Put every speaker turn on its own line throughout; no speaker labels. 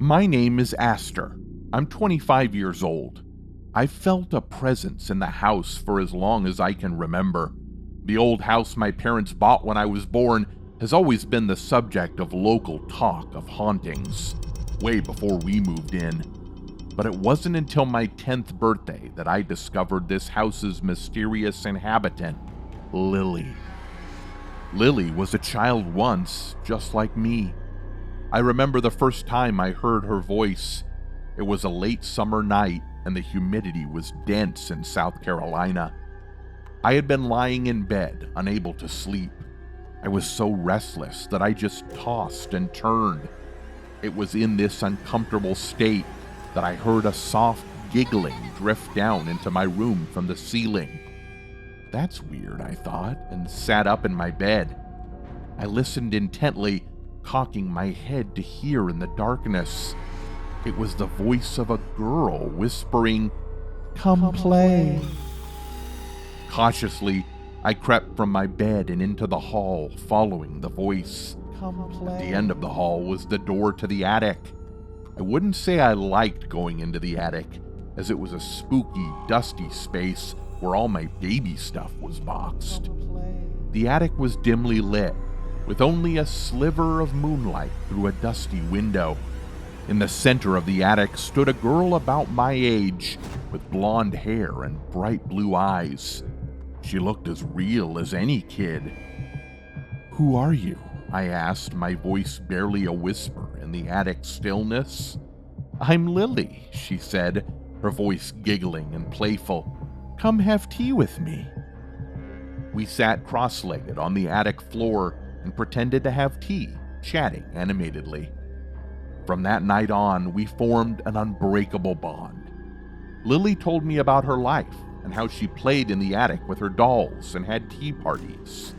My name is Aster. I'm 25 years old. I've felt a presence in the house for as long as I can remember. The old house my parents bought when I was born has always been the subject of local talk of hauntings, way before we moved in. But it wasn't until my 10th birthday that I discovered this house's mysterious inhabitant, Lily. Lily was a child once, just like me. I remember the first time I heard her voice. It was a late summer night, and the humidity was dense in South Carolina. I had been lying in bed, unable to sleep. I was so restless that I just tossed and turned. It was in this uncomfortable state that I heard a soft giggling drift down into my room from the ceiling. That's weird, I thought, and sat up in my bed. I listened intently, cocking my head to hear in the darkness. It was the voice of a girl whispering, "Come play." Cautiously, I crept from my bed and into the hall, following the voice. At the end of the hall was the door to the attic. I wouldn't say I liked going into the attic, as it was a spooky, dusty space where all my baby stuff was boxed. The attic was dimly lit, with only a sliver of moonlight through a dusty window. In the center of the attic stood a girl about my age, with blonde hair and bright blue eyes. She looked as real as any kid. "Who are you?" I asked, my voice barely a whisper in the attic stillness. "I'm Lily," she said, her voice giggling and playful. "Come have tea with me." We sat cross-legged on the attic floor and pretended to have tea, chatting animatedly. From that night on, we formed an unbreakable bond. Lily told me about her life and how she played in the attic with her dolls and had tea parties.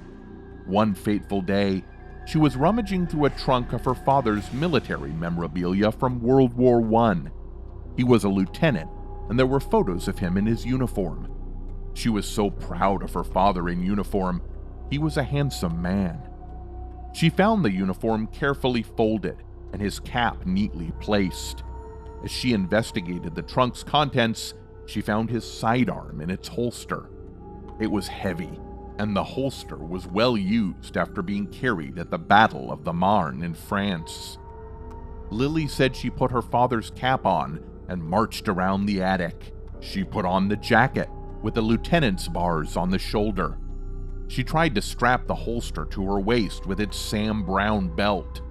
One fateful day, she was rummaging through a trunk of her father's military memorabilia from World War I. He was a lieutenant, and there were photos of him in his uniform. She was so proud of her father in uniform. He was a handsome man. She found the uniform carefully folded and his cap neatly placed. As she investigated the trunk's contents, she found his sidearm in its holster. It was heavy, and the holster was well used after being carried at the Battle of the Marne in France. Lily said she put her father's cap on and marched around the attic. She put on the jacket with the lieutenant's bars on the shoulder. She tried to strap the holster to her waist with its Sam Brown belt.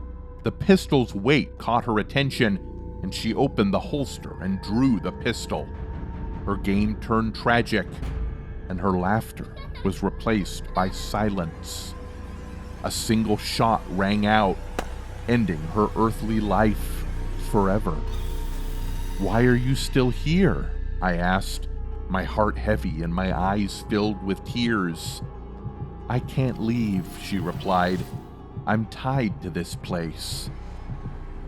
The pistol's weight caught her attention, and she opened the holster and drew the pistol. Her game turned tragic, and her laughter was replaced by silence. A single shot rang out, ending her earthly life forever. "Why are you still here?" I asked, my heart heavy and my eyes filled with tears. "I can't leave," she replied. "I'm tied to this place."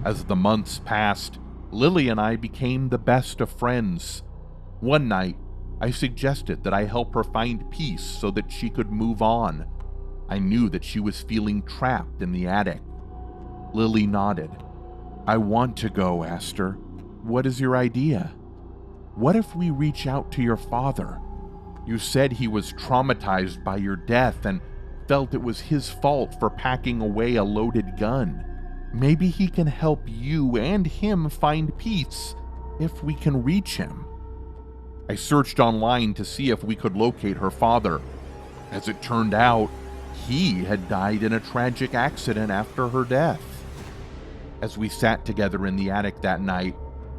As the months passed, Lily and I became the best of friends. One night, I suggested that I help her find peace so that she could move on. I knew that she was feeling trapped in the attic. Lily nodded. "I want to go, Aster. What is your idea? What if we reach out to your father? You said he was traumatized by your death and felt it was his fault for packing away a loaded gun. Maybe he can help you and him find peace if we can reach him." I searched online to see if we could locate her father. As it turned out, he had died in a tragic accident after her death. As we sat together in the attic that night,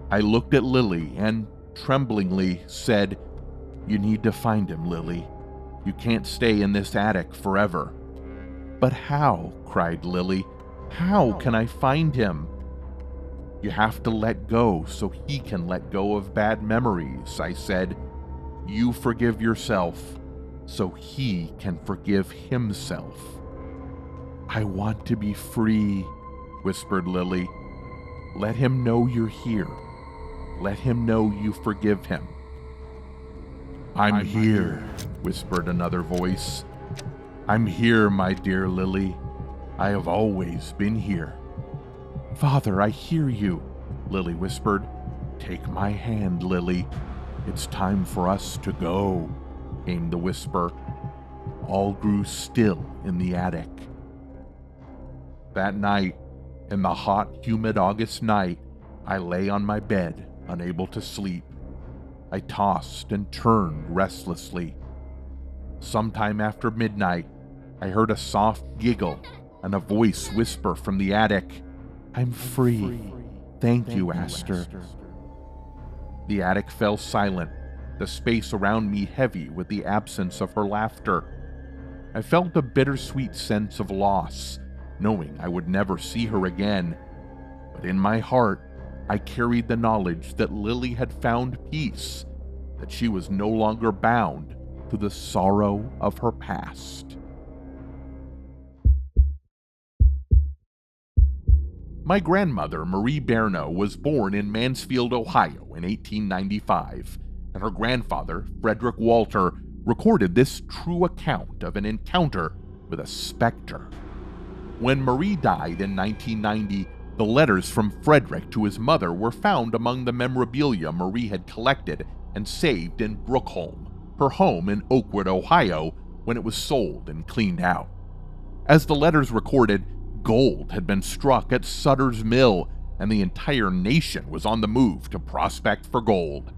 I looked at Lily and, tremblingly, said, "You need to find him, Lily. You can't stay in this attic forever." "But how?" cried Lily. "How can I find him?" "You have to let go so he can let go of bad memories," I said. "You forgive yourself so he can forgive himself." "I want to be free," whispered Lily. "Let him know you're here. Let him know you forgive him." I'm here," whispered another voice. "I'm here, my dear Lily. I have always been here." "Father, I hear you. Lily whispered. "Take my hand, Lily. It's time for us to go," came the whisper. All grew still in the attic. That night, in the hot, humid August night, I lay on my bed, unable to sleep. I tossed and turned restlessly. Sometime after midnight, I heard a soft giggle and a voice whisper from the attic, "I'm free. Thank you, Aster." The attic fell silent, the space around me heavy with the absence of her laughter. I felt a bittersweet sense of loss, knowing I would never see her again. But in my heart, I carried the knowledge that Lily had found peace, that she was no longer bound to the sorrow of her past. My grandmother, Marie Berno, was born in Mansfield, Ohio in 1895, and her grandfather, Frederick Walter, recorded this true account of an encounter with a specter. When Marie died in 1990, the letters from Frederick to his mother were found among the memorabilia Marie had collected and saved in Brookholm, her home in Oakwood, Ohio, when it was sold and cleaned out. As the letters recorded, gold had been struck at Sutter's Mill, and the entire nation was on the move to prospect for gold.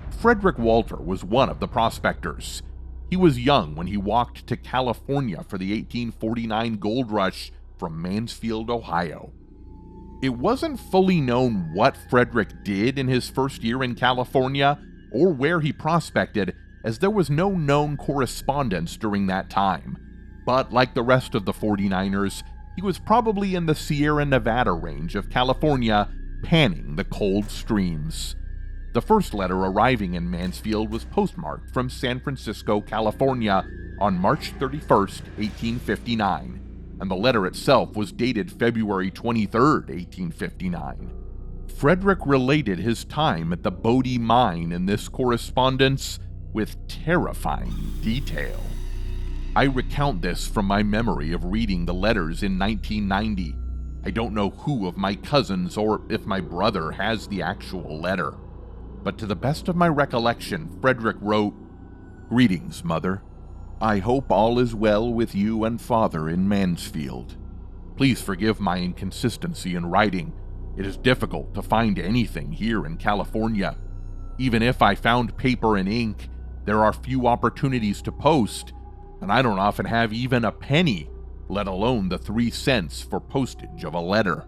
Frederick Walter was one of the prospectors. He was young when he walked to California for the 1849 gold rush from Mansfield, Ohio. It wasn't fully known what Frederick did in his first year in California or where he prospected, as there was no known correspondence during that time. But like the rest of the 49ers, he was probably in the Sierra Nevada range of California, panning the cold streams. The first letter arriving in Mansfield was postmarked from San Francisco, California, on March 31st, 1859, and the letter itself was dated February 23rd, 1859. Frederick related his time at the Bodie mine in this correspondence with terrifying detail. I recount this from my memory of reading the letters in 1990. I don't know who of my cousins or if my brother has the actual letter. But to the best of my recollection, Frederick wrote, "Greetings, Mother. I hope all is well with you and Father in Mansfield. Please forgive my inconsistency in writing. It is difficult to find anything here in California. Even if I found paper and ink, there are few opportunities to post, and I don't often have even a penny, let alone the 3 cents for postage of a letter.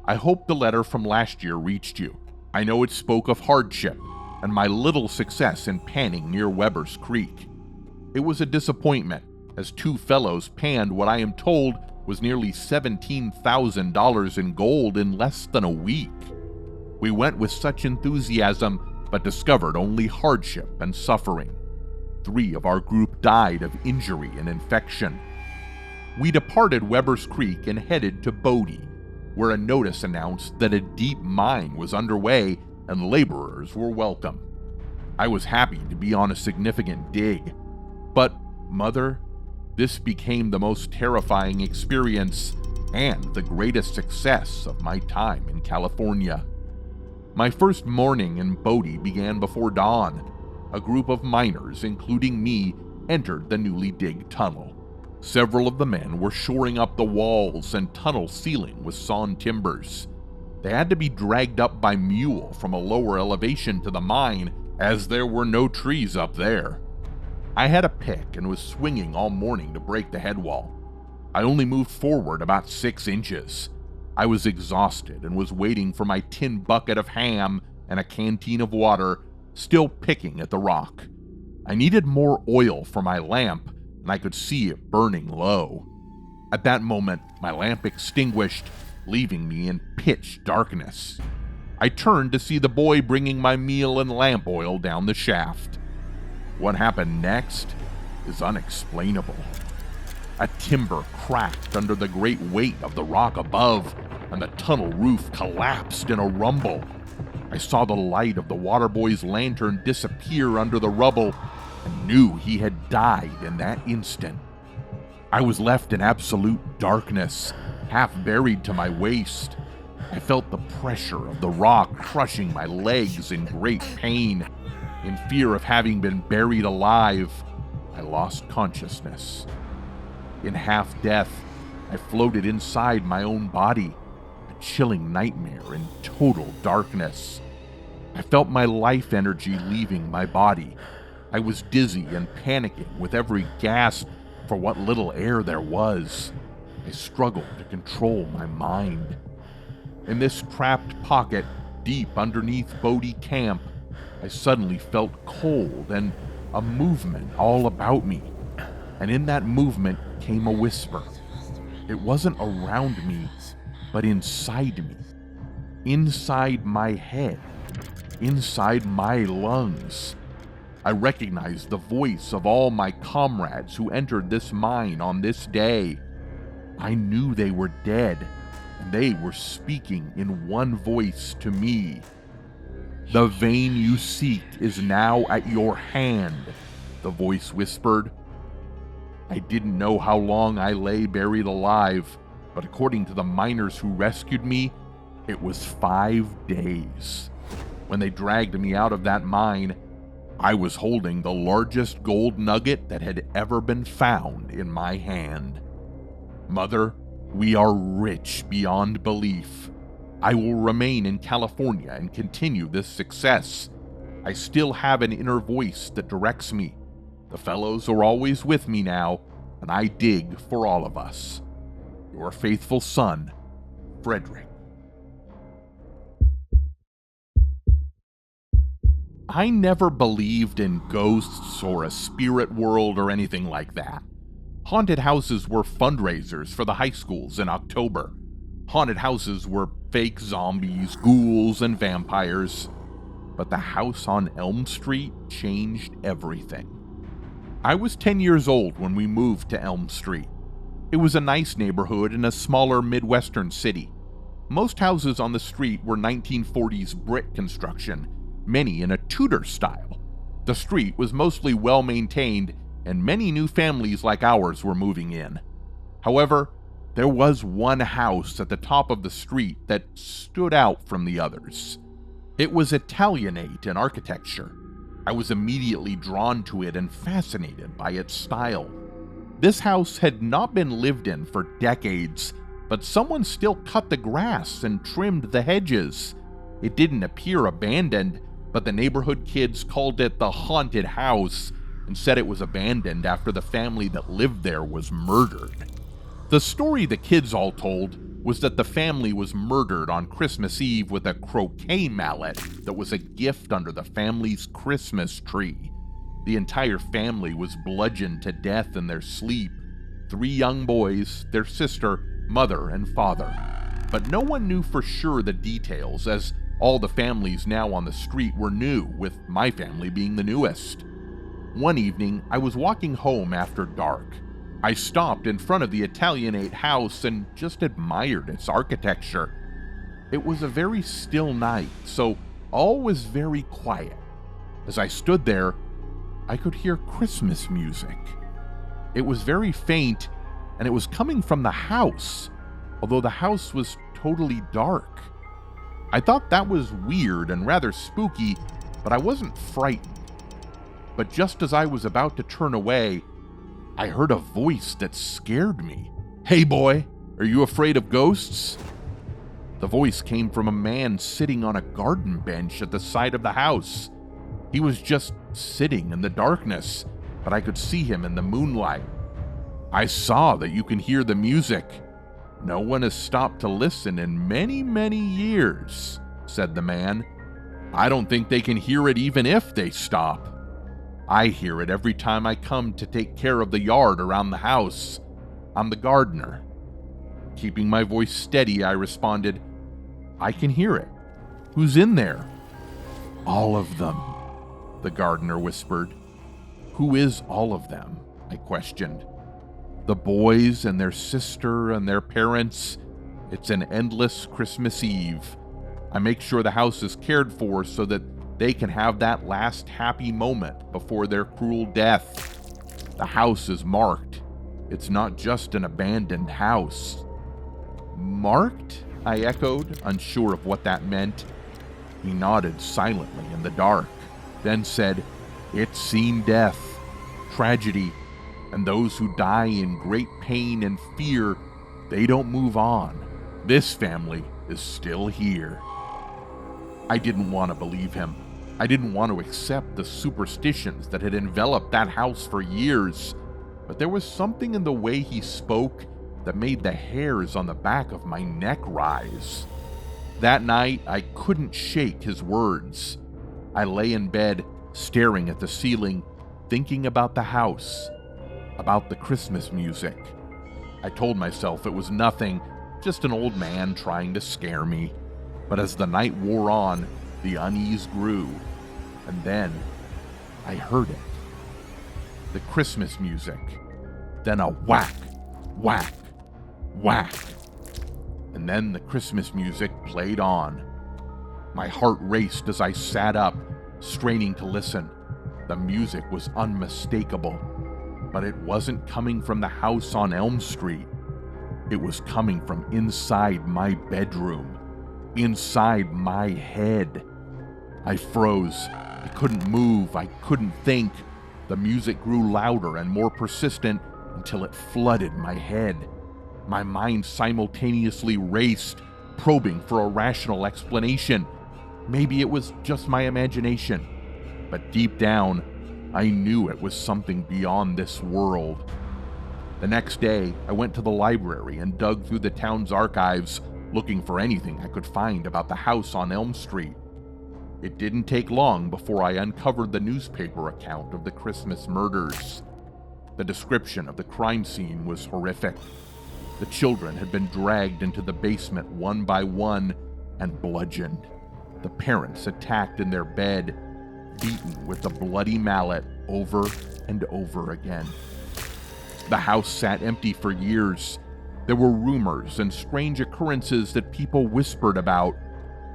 I hope the letter from last year reached you. I know it spoke of hardship and my little success in panning near Weber's Creek. It was a disappointment, as 2 fellows panned what I am told was nearly $17,000 in gold in less than a week. We went with such enthusiasm, but discovered only hardship and suffering. 3 of our group died of injury and infection. We departed Weber's Creek and headed to Bodie, where a notice announced that a deep mine was underway and laborers were welcome. I was happy to be on a significant dig. But, Mother, this became the most terrifying experience and the greatest success of my time in California. My first morning in Bodie began before dawn. A group of miners, including me, entered the newly digged tunnel. Several of the men were shoring up the walls and tunnel ceiling with sawn timbers. They had to be dragged up by mule from a lower elevation to the mine, as there were no trees up there. I had a pick and was swinging all morning to break the head wall. I only moved forward about 6 inches. I was exhausted and was waiting for my tin bucket of ham and a canteen of water, still picking at the rock. I needed more oil for my lamp, and I could see it burning low. At that moment, my lamp extinguished, leaving me in pitch darkness. I turned to see the boy bringing my meal and lamp oil down the shaft. What happened next is unexplainable. A timber cracked under the great weight of the rock above, and the tunnel roof collapsed in a rumble. I saw the light of the water boy's lantern disappear under the rubble and knew he had died in that instant. I was left in absolute darkness, half buried to my waist. I felt the pressure of the rock crushing my legs in great pain. In fear of having been buried alive, I lost consciousness. In half-death, I floated inside my own body, a chilling nightmare in total darkness. I felt my life energy leaving my body. I was dizzy and panicking with every gasp for what little air there was. I struggled to control my mind. In this trapped pocket, deep underneath Bodie Camp, I suddenly felt cold and a movement all about me. And in that movement came a whisper. It wasn't around me, but inside me. Inside my head. Inside my lungs. I recognized the voice of all my comrades who entered this mine on this day. I knew they were dead, and they were speaking in one voice to me. "The vein you seek is now at your hand," the voice whispered. I didn't know how long I lay buried alive, but according to the miners who rescued me, it was 5 days. When they dragged me out of that mine, I was holding the largest gold nugget that had ever been found in my hand. "Mother, we are rich beyond belief. I will remain in California and continue this success. I still have an inner voice that directs me. The fellows are always with me now, and I dig for all of us. Your faithful son, Frederick." I never believed in ghosts or a spirit world or anything like that. Haunted houses were fundraisers for the high schools in October. Haunted houses were fake zombies, ghouls, and vampires. But the house on Elm Street changed everything. I was 10 years old when we moved to Elm Street. It was a nice neighborhood in a smaller Midwestern city. Most houses on the street were 1940s brick construction, many in a Tudor style. The street was mostly well-maintained, and many new families like ours were moving in. However, there was one house at the top of the street that stood out from the others. It was Italianate in architecture. I was immediately drawn to it and fascinated by its style. This house had not been lived in for decades, but someone still cut the grass and trimmed the hedges. It didn't appear abandoned, but the neighborhood kids called it the haunted house and said it was abandoned after the family that lived there was murdered. The story the kids all told was that the family was murdered on Christmas Eve with a croquet mallet that was a gift under the family's Christmas tree. The entire family was bludgeoned to death in their sleep. 3 young boys, their sister, mother, and father. But no one knew for sure the details, as all the families now on the street were new, with my family being the newest. One evening, I was walking home after dark. I stopped in front of the Italianate house and just admired its architecture. It was a very still night, so all was very quiet. As I stood there, I could hear Christmas music. It was very faint, and it was coming from the house, although the house was totally dark. I thought that was weird and rather spooky, but I wasn't frightened. But just as I was about to turn away, I heard a voice that scared me. "Hey boy, are you afraid of ghosts?" The voice came from a man sitting on a garden bench at the side of the house. He was just sitting in the darkness, but I could see him in the moonlight. "I saw that you can hear the music. No one has stopped to listen in many, many years," said the man. "I don't think they can hear it even if they stop. I hear it every time I come to take care of the yard around the house. I'm the gardener." Keeping my voice steady, I responded, "I can hear it. Who's in there?" "All of them," the gardener whispered. "Who is all of them?" I questioned. "The boys and their sister and their parents. It's an endless Christmas Eve. I make sure the house is cared for so that they can have that last happy moment before their cruel death. The house is marked. It's not just an abandoned house." "Marked?" I echoed, unsure of what that meant. He nodded silently in the dark, then said, "It's seen death, tragedy, and those who die in great pain and fear, they don't move on. This family is still here." I didn't want to believe him. I didn't want to accept the superstitions that had enveloped that house for years, but there was something in the way he spoke that made the hairs on the back of my neck rise. That night, I couldn't shake his words. I lay in bed, staring at the ceiling, thinking about the house, about the Christmas music. I told myself it was nothing, just an old man trying to scare me. But as the night wore on, the unease grew, and then I heard it. The Christmas music. Then a whack, whack, whack. And then the Christmas music played on. My heart raced as I sat up, straining to listen. The music was unmistakable, but it wasn't coming from the house on Elm Street. It was coming from inside my bedroom, inside my head. I froze. I couldn't move. I couldn't think. The music grew louder and more persistent until it flooded my head. My mind simultaneously raced, probing for a rational explanation. Maybe it was just my imagination, but deep down, I knew it was something beyond this world. The next day, I went to the library and dug through the town's archives, looking for anything I could find about the house on Elm Street. It didn't take long before I uncovered the newspaper account of the Christmas murders. The description of the crime scene was horrific. The children had been dragged into the basement one by one and bludgeoned. The parents attacked in their bed, beaten with a bloody mallet over and over again. The house sat empty for years. There were rumors and strange occurrences that people whispered about,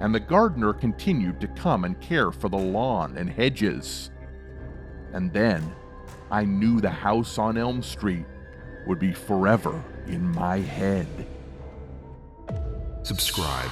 and the gardener continued to come and care for the lawn and hedges. And then, I knew the house on Elm Street would be forever in my head.
Subscribe